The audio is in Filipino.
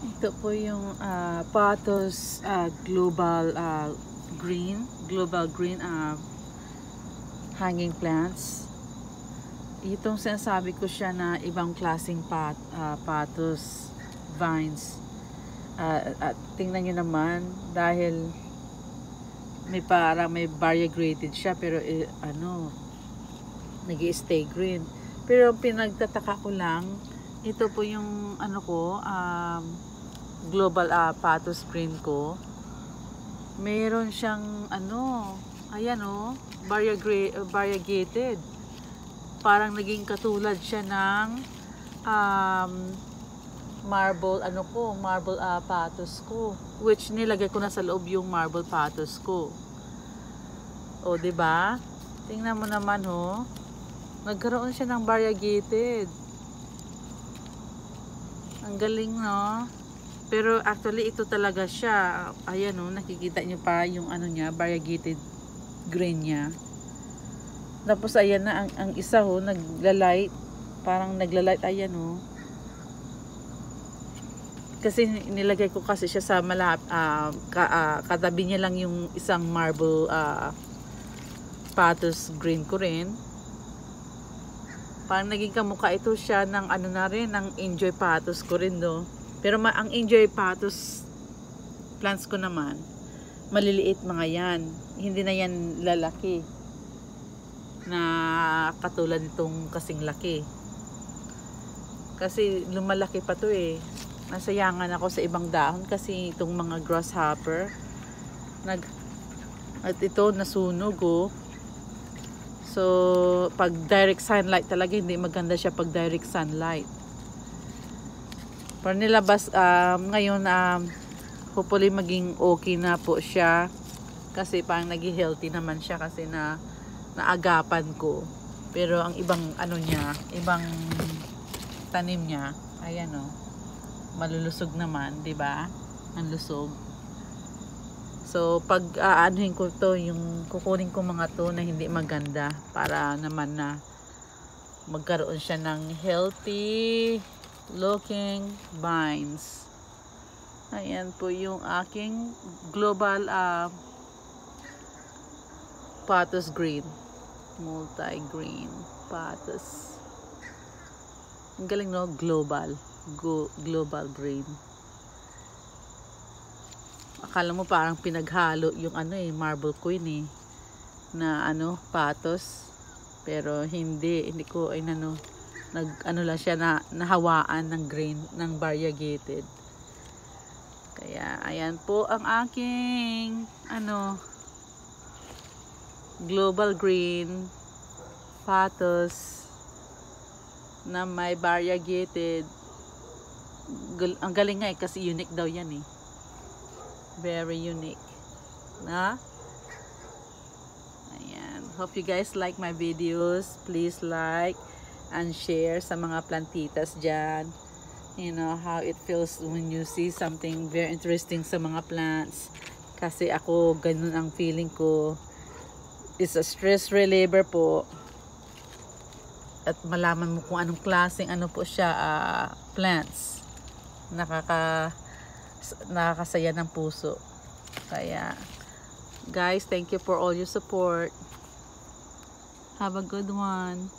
Ito po yung Patos Global Green hanging plants. Itong sinasabi ko siya na ibang klaseng Patos vines. At tingnan nyo naman, dahil may variegated siya, pero nag-i-stay green. Pero pinagtataka ko lang, ito po yung global Patos green ko. Meron siyang ayan variegated. Parang naging katulad siya ng marble Patos ko, which nilagay ko na sa loob yung marble Patos ko. O, 'di ba? Tingnan mo naman nagkaroon siya ng variegated. Ang galing, no? Pero actually ito talaga siya. Ayan, nakikita nyo pa yung niya, variegated green niya. Tapos ayan na ang isa naglalight, parang naglalight, ayan kasi nilagay ko kasi siya sa katabi niya lang yung isang marble Patos green ko rin. Parang naging kamukha ito siya ng na rin, ng Enjoy Patos ko rin Pero ang Enjoy Patos plants ko naman, maliliit mga yan. Hindi na yan lalaki na katulad nitong kasing laki. Kasi lumalaki pa to Nasayangan ako sa ibang dahon kasi itong mga grasshopper at ito nasunog So pag direct sunlight talaga hindi maganda siya pag direct sunlight. Pero nilabas ngayon hopefully maging okay na po siya kasi parang naging healthy naman siya kasi naagapan ko. Pero ang ibang ibang tanim niya, ayan malulusog naman, 'di ba? Ang lusog. So pag aanuhin ko to, yung kukunin ko mga to na hindi maganda para naman na magkaroon siya ng healthy looking vines. Ayan po yung aking global Patos green, multi-green Patos. Ang galing, no? Global green. Akala mo parang pinaghalo yung marble queen na Patos, pero hindi ko lang siya na nahawaan ng green, ng variegated. Kaya ayan po ang aking global green Patos na may variegated. Ang galing nga kasi unique daw yan very unique na. Ayan, hope you guys like my videos. Please like and share sa mga plantitas dyan. You know how it feels when you see something very interesting sa mga plants. Kasi ako ganun ang feeling ko. It's a stress reliever po. At malaman mo kung anong klaseng po siya plants. Nakakasaya ng puso. Kaya guys, thank you for all your support. Have a good one.